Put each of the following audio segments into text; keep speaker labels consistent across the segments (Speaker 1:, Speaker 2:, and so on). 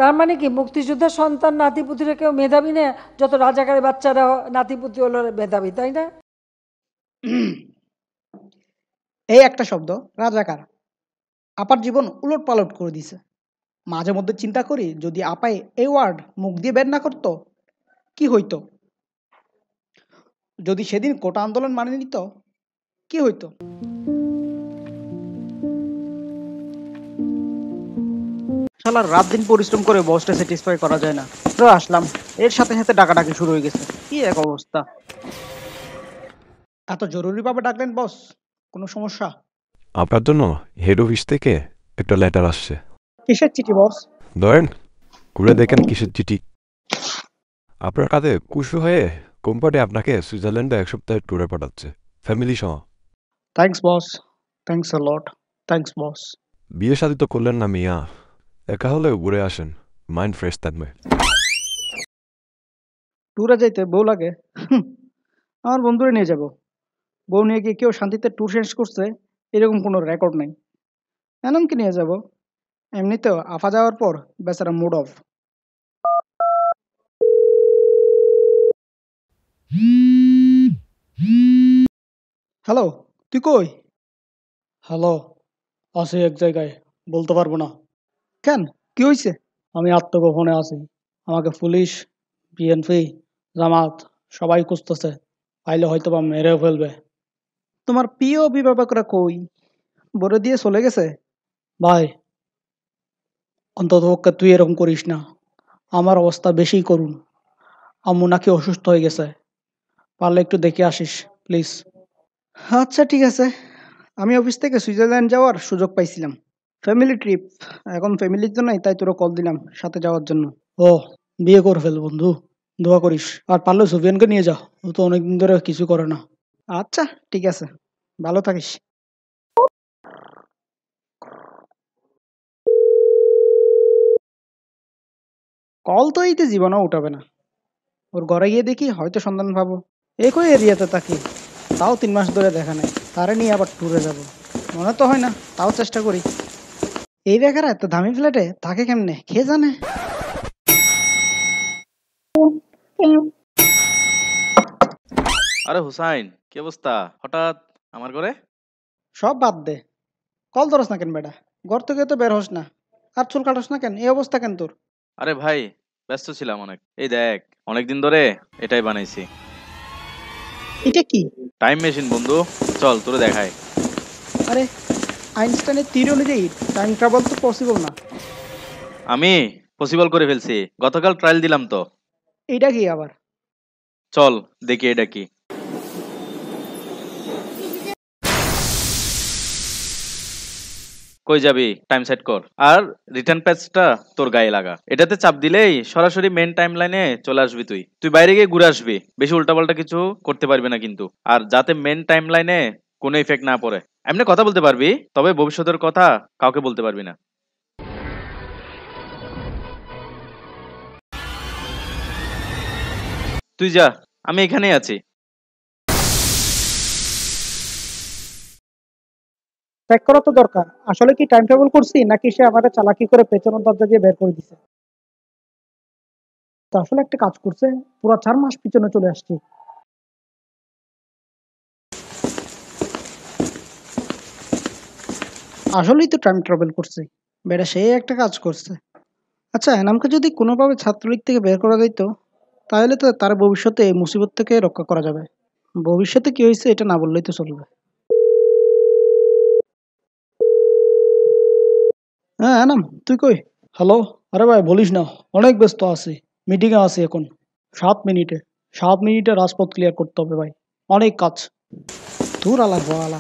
Speaker 1: তার মানে কি মুক্তিযোদ্ধার সন্তান নাতিপুতিরা কেউ মেধাবী না, যত রাজাকারের বাচ্চারা নাতিপুতি হলো মেধাবী, তাই না?
Speaker 2: এই একটা শব্দ, রাজাকার, আপার জীবন উলট পালট করে দিছে। মাঝে মধ্যে চিন্তা করি, যদি আপাই এই ওয়ার্ড মুখ দিয়ে বের না করতো, কি হইতো? যদি সেদিন কোটা আন্দোলন মানে নিত, কি হইতো? শালার রাত দিন পরিশ্রম করে বসটা স্যাটিসফাই করা যায় না, তো আসলাম, এর সাথে সাথে ডাকাডাকি শুরু হয়ে গেছে। কি এক অবস্থা! এত জরুরি ভাবে ডাকলেন বস? কোনো সমস্যা?
Speaker 3: আপনার জন্য হেড অফিস থেকে একটা লেটার আসছে।
Speaker 2: কিসের চিঠি বস?
Speaker 3: ধরেন, ঘুরে দেখেন কিসের চিঠি। আপনার কাঁধে খুশি হয়ে কোম্পানি আপনাকে সুইজারল্যান্ডে 1 সপ্তাহের ট্যুরে পাঠাচ্ছে, ফ্যামিলি সহ।
Speaker 2: Thanks boss, thanks a lot, thanks boss.
Speaker 3: বিয়ে শাদী তো করলেন না মিয়া, একা হলেও ঘুরে আসেন, মাইন্ড ফ্রেশ থাকবে।
Speaker 2: ট্যুরে যাইতে বউ লাগে? আমার বন্ধুরে নিয়ে যাব। বউ নিয়ে গিয়ে কেউ শান্তিতে ট্যুর শেষ করছে এরকম কোনো রেকর্ড নাই। এমনকি নিয়ে যাব, এমনিতেও আফা যাওয়ার পর বেচারা মুড অফ। হ্যালো, তুই কই? হ্যালো, আছি এক জায়গায়, বলতে পারবো না। কেন, কি হয়েছে? আমি আত্মগোপনে আছি, আমাকে পুলিশ, বিএনপি, জামাত সবাই খুঁজতেছে, পাইলে হয়তো বা মেরেও ফেলবে। তোমার প্রিয় অভিভাবকরা কই? বলে দিয়ে চলে গেছে? ভাই, অন্তত পক্ষে তুই এরকম করিস না, আমার অবস্থা বেশি করুন। আম্মু নাকি অসুস্থ হয়ে গেছে, পারলে একটু দেখে আসিস প্লিজ। আচ্ছা ঠিক আছে, আমি অফিস থেকে সুইজারল্যান্ড যাওয়ার সুযোগ পাইছিলাম, ফ্যামিলি ট্রিপ, এখন ফ্যামিলির জন্যই তাই তোরা কল দিলাম সাথে যাওয়ার জন্য। ও, বিয়ে করে ফেল বন্ধু, দোয়া করিস। আর পারলে সুফিয়ানকে নিয়ে যা, ও তো অনেকদিন ধরে কিছু করে না। আচ্ছা ঠিক আছে, ভালো থাকিস। কল তো এইতে জীবনেও উঠাবে না, ওর ঘরে গিয়ে দেখি হয়তো সন্ধান পাবো। একই এরিয়াতে থাকি, তাও 3 মাস ধরে দেখা নাই, তারে নিয়ে আবার ট্যুরে যাব, মনে তো হয় না, তাও চেষ্টা করি। এই বেকার এত দামি ফ্ল্যাটে থাকে কেমনে কে জানে।
Speaker 4: আরে হুসাইন, কি অবস্থা? হঠাৎ আমার ঘরে?
Speaker 2: সব বাদ দে, কল ধরস না কেন বেটা? ঘর থেকে তো বের হস না, আর চুল কাটস না কেন? এই অবস্থা কেন তোর?
Speaker 4: আরে ভাই, ব্যস্ত ছিলাম অনেক। এই দেখ, অনেকদিন ধরে এটাই বানাইছি।
Speaker 2: এটা কি?
Speaker 4: টাইম মেশিন বন্ধু, চল তোরে দেখাই।
Speaker 2: আরে, আইনস্টাইনের থিওরি অনুযায়ী টাইম ট্রাভেল তো পসিবল না।
Speaker 4: আমি পসিবল করে ফেলছি, গতকাল ট্রায়াল দিলাম তো।
Speaker 2: এইটা কি আবার?
Speaker 4: চল দেখি এটা কি। কই যাবি? টাইম সেট কর, আর রিটার্ন প্যাচটা তোর গায়ে লাগা। এটাতে চাপ দিলেই সরাসরি মেন টাইম লাইনে চলে আসবি। তুই তুই বাইরে গিয়ে ঘুরে আসবি, বেশি উল্টাপাল্টা কিছু করতে পারবি না কিন্তু। আর যাতে মেন টাইম লাইনে কোনো ইফেক্ট না পড়ে। এমনি কথা বলতে পারবি, তবে ভবিষ্যতের কথা কাউকে বলতে পারবি না। তুই যা, আমি এখানেই আছি।
Speaker 2: চেক করা তো দরকার, আসলে কি টাইম ট্রাভেল করছি নাকি সে আমাদের চালাকি করে পেছনের দরজা দিয়ে বের করে দিছে। তো আসলে একটা কাজ করছে, পুরো 4 মাস পিছনে চলে আসছি। আসলেই তো টাইম ট্রাভেল করছে, বেটা সে একটা কাজ করছে। আচ্ছা, এনামকে যদি কোনোভাবে ছাত্রলীগ থেকে বের করা যাইতো, তাহলে তো তার ভবিষ্যতে এই মুসিবত থেকে রক্ষা করা যাবে। ভবিষ্যতে কি হয়েছে এটা না বললেই তো চলবে। হ্যাঁ এনাম, তুই কই? হ্যালো, আরে ভাই বলিস না, অনেক ব্যস্ত আছি, মিটিংয়ে আছি এখন। 7 মিনিটে, 7 মিনিটে রাজপথ ক্লিয়ার করতে হবে ভাই, অনেক কাজ। তোর আলা আলা,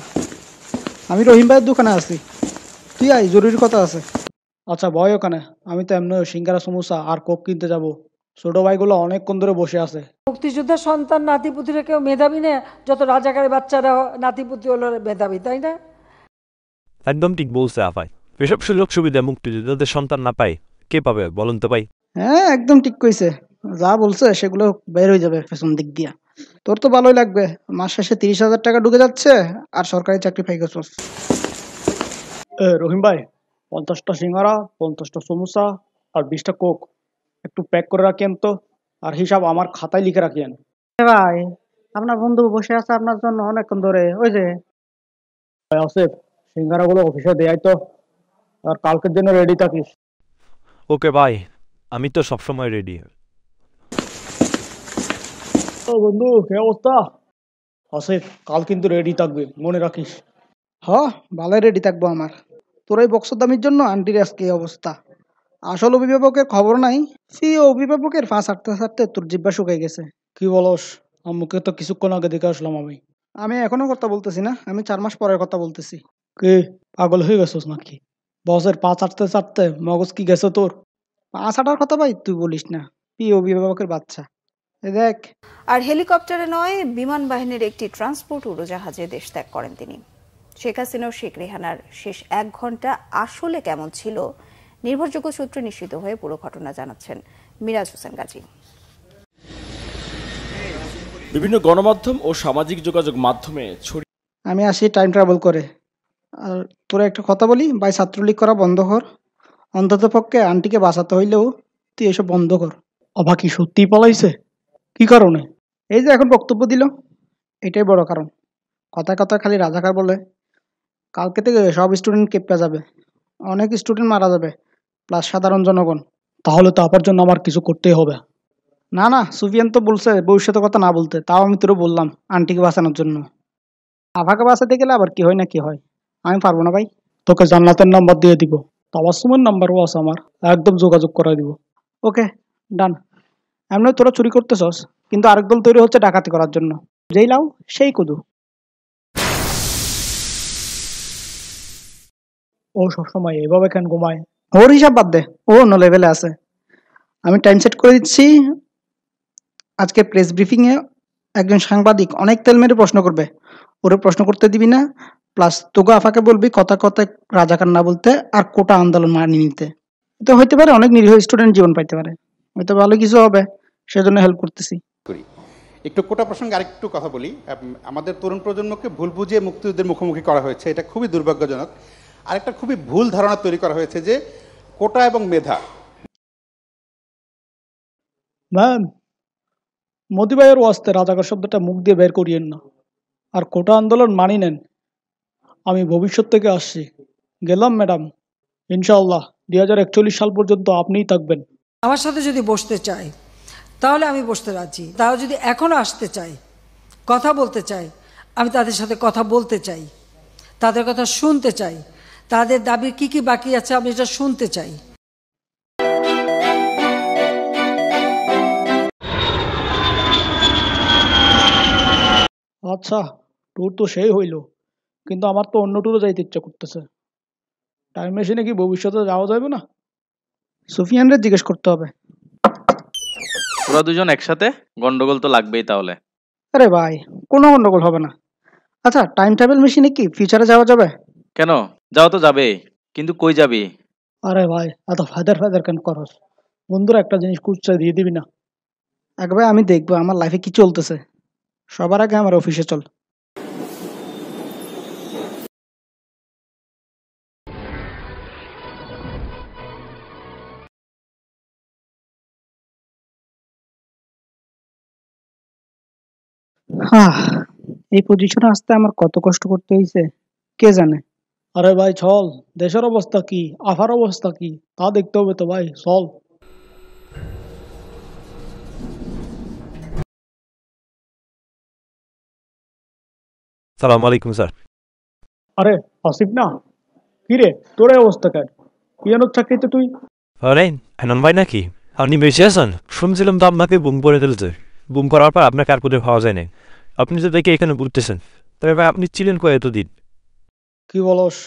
Speaker 2: আমি রহিম ভাইয়ের দোকানে আছি, তুই আয়, জরুরি কথা আছে। আচ্ছা বয় ওখানে, আমি তো এমনি সিঙ্গারা সমোসা আর কোক কিনতে যাব। ছোট ভাইগুলো অনেকক্ষণ ধরে বসে আছে।
Speaker 1: মুক্তিযোদ্ধার সন্তান নাতিপুতিরা কেউ মেধাবী না, যত রাজাকারের বাচ্চারা নাতিপুতি হলো মেধাবী, তাই না?
Speaker 3: একদম ঠিক বলছে আফাই। এসব সুযোগ সুবিধা মুক্তিযোদ্ধাদের সন্তান না পায়, কে পাবে বলুন তো ভাই?
Speaker 2: হ্যাঁ একদম ঠিক কইছে, যা বলছে সেগুলো বের হয়ে যাবে পেছন দিক দিয়া। তোর তো ভালোই লাগবে, মাস শেষে 30,000 টাকা ঢুকে যাচ্ছে, আর সরকারি চাকরি পাই গেছস। রহিম ভাই, 50টা সিঙ্গারা, 50টা সমোসা, আর 20টা কোক একটু প্যাক করে রাখেন তো, আর হিসাব আমার খাতায় লিখে রাখিয়েন।
Speaker 5: ভাই আপনার বন্ধু বসে আছে আপনার জন্য অনেকক্ষণ ধরে, ওই যে।
Speaker 2: ভাই আসিফ, সিঙ্গারাগুলো অফিসে দেয় তো, আর কালকের জন্য রেডি থাকিস।
Speaker 3: ওকে ভাই, আমি তো সবসময় রেডি।
Speaker 2: ও বন্ধু, কি অবস্থা? আসিফ, কাল কিন্তু রেডি থাকবে, মনে রাখিস।
Speaker 5: ভালোই রেডি থাকবো আমার। তোর এই বক্সদামির জন্য আন্টির আজকে এই অবস্থা। আসল অভিভাবকের খবর নাই, অভিভাবকের ফাঁস হাঁটতে হাঁটতে তোর জিব্বা শুকাই গেছে।
Speaker 2: কি বলস? আম্মুকে তো কিছুক্ষণ আগে দেখে আসলাম আমি।
Speaker 5: আমি এখনো কথা বলতেছি না, আমি 4 মাস পরের কথা বলতেছি।
Speaker 2: কে, পাগল হয়ে গেছিস নাকি? বসের পা চাটতে চাটতে মগজ কি গেছে তোর?
Speaker 5: পাঁচ হাঁটার কথা ভাই তুই বলিস না, অভিভাবকের বাচ্চা। দেখ।
Speaker 6: আর হেলিকপ্টারে নয়, বিমান বাহিনীর একটি ট্রান্সপোর্ট উড়োজাহাজে দেশ ত্যাগ করেন তিনি। শেখ হাসিনা ও শেখ রেহানার শেষ 1 ঘন্টা আসলে কেমন ছিল, নির্ভরযোগ্য সূত্রে নিশ্চিত হয়ে পুরো ঘটনা জানাচ্ছেন মিরাজ হোসেন গাজী।
Speaker 7: বিভিন্ন গণমাধ্যম ও সামাজিক যোগাযোগ মাধ্যমে
Speaker 5: আমি আসি টাইম ট্রাভেল করে। আর তোরা একটা কথা বলি ভাই, ছাত্রলীগ করা বন্ধ কর। অন্তত পক্ষে আন্টিকে বাঁচাতে হইলেও তুই এসব বন্ধ কর।
Speaker 2: আভা কি সত্যি পালাইছে? কি কারণে?
Speaker 5: এই যে এখন বক্তব্য দিল, এটাই বড় কারণ। কথায় কথায় খালি রাজাকার বলে। কালকে থেকে সব স্টুডেন্ট কেঁপে যাবে, অনেক স্টুডেন্ট মারা যাবে, প্লাস সাধারণ জনগণ।
Speaker 2: তাহলে তো আপার জন্য আমার কিছু করতেই হবে।
Speaker 5: না না, সুফিয়ান তো বলছে ভবিষ্যতের কথা না বলতে, তাও আমি তোরে বললাম আন্টিকে বাঁচানোর জন্য। আভাকে বাঁচাতে গেলে আবার কি হয় না কি হয়, আমি পারবো না ভাই।
Speaker 2: তোকে জান্নাতের নাম্বার দিয়ে দিব, তাবাসসুমের নাম্বারও আছে আমার, একদম যোগাযোগ করে দিব।
Speaker 5: ওকে, ডান। এমনি তোরা চুরি করতেছস, কিন্তু আরেক দল তৈরি হচ্ছে ডাকাতি করার জন্য। যেই লাও সেই কুদু।
Speaker 2: ও সবসময় এভাবে কেন ঘুমায়?
Speaker 5: ওর হিসাব বাদ দে, ও অন্য লেভেলে আছে। আমি টাইম সেট করে দিচ্ছি। আজকে প্রেস ব্রিফিং এ একজন সাংবাদিক অনেক তেল মেরে প্রশ্ন করবে, ওরে প্রশ্ন করতে দিবি না। প্লাস তোগো আফাকে বলবি কথা কথা রাজাকার না বলতে, আর কোটা আন্দোলন মানিয়ে নিতে। তো হইতে পারে অনেক নিরীহ স্টুডেন্ট জীবন পাইতে পারে, হয়তো ভালো কিছু হবে, সেজন্য হেল্প করতেছি।
Speaker 8: করি একটু কোটা প্রসঙ্গে আরেকটু কথা বলি। আমাদের তরুণ প্রজন্মকে ভুল বুঝিয়ে মুক্তিযুদ্ধের মুখোমুখি করা হয়েছে, এটা খুবই দুর্ভাগ্যজনক। আরেকটা খুবই ভুল ধারণা তৈরি করা হয়েছে যে কোটা এবং মেধা।
Speaker 2: ম্যাম, মোদি ভাইয়ের ওয়াস্তে রাজাকার শব্দটা মুখ দিয়ে বের করিয়েন না, আর কোটা আন্দোলন মানি নেন। আমি ভবিষ্যৎ থেকে আসছি। গেলাম ম্যাডাম, ইনশাআল্লাহ 2041 সাল পর্যন্ত আপনিই থাকবেন।
Speaker 1: আমার সাথে যদি বসতে চায় তাহলে আমি বসতে রাজি, তাও যদি এখনও আসতে চাই, কথা বলতে চাই, আমি তাদের সাথে কথা বলতে চাই, তাদের কথা শুনতে চাই, তাদের দাবি কি কি বাকি আছে আমি এটা শুনতে চাই।
Speaker 2: আচ্ছা, ট্যুর তো সেই হইল, কিন্তু আমার তো অন্য ট্যুরে যাইতে ইচ্ছা করতেছে। টাইম মেশিনে কি ভবিষ্যতে যাওয়া যাবে না?
Speaker 5: সুফিয়ানরে জিজ্ঞেস করতে হবে।
Speaker 4: তোরা দুজন একসাথে, গন্ডগোল তো লাগবেই তাহলে।
Speaker 5: আরে ভাই, কোনো গন্ডগোল হবে না। আচ্ছা, টাইম ট্রাভেল মেশিনে কি ফিউচারে যাওয়া যাবে?
Speaker 4: কেন, যাওয়া তো যাবেই, কিন্তু কই যাবি?
Speaker 2: আরে ভাই, এত ফায়দার ফায়দার কেন করস? বন্ধুরা একটা জিনিস কুচ্ছা দিয়ে দিবি না?
Speaker 5: একবার আমি দেখবো আমার লাইফে কি চলতেছে, সবার আগে আমার অফিসে চল। এই পজিশনে আসতে আমার কত কষ্ট করতে হয়েছে কে জানে।
Speaker 2: আরে ভাই চল, দেশের অবস্থা কি, আফার অবস্থা কি তা দেখতে হবে তো ভাই, চল।
Speaker 3: সালাম আলাইকুম স্যার।
Speaker 2: আরে আসিফ না, কি রে তোর এই অবস্থা কেন? পিয়ানোর চাকরিতে তুই?
Speaker 3: আরে হেনন ভাই নাকি? আপনি বেঁচে আছেন? শুনছিলাম তো আপনাকে বুম করে দিয়েছে। বুম করার পর আপনাকে আর কোথাও পাওয়া যায় না। আপনি তো দেখে এখানে ঘুরতেছেন, তবে ভাই আপনি ছিলেন কয় এতদিন?
Speaker 2: কি বলস?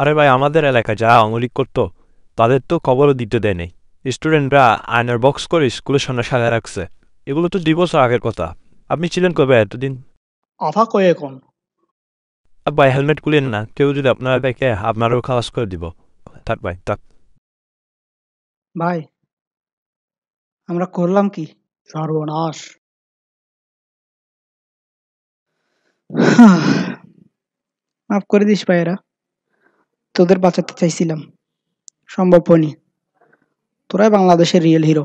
Speaker 3: আরে ভাই, আমাদের এলাকায় যারা আঙুলিক করতো তাদের তো খবরও দিতে দেয় নাই। স্টুডেন্টরা আয়নার বক্স করে স্কুলের সামনে সাজা রাখছে। এগুলো তো 2 বছর আগের কথা। আপনি ছিলেন কবে এতদিন?
Speaker 2: আফা কয়ে এখন?
Speaker 3: ভাই হেলমেট খুলেন না, কেউ যদি আপনারা দেখে আপনারও খালাস করে দিব। থাক ভাই থাক।
Speaker 5: ভাই আমরা করলাম কি?
Speaker 2: সর্বনাশ।
Speaker 5: মাফ করে দিস ভাইয়েরা, তোদের বাঁচাতে চাইছিলাম, সম্ভব হয়নি। তোরাই বাংলাদেশের রিয়েল হিরো।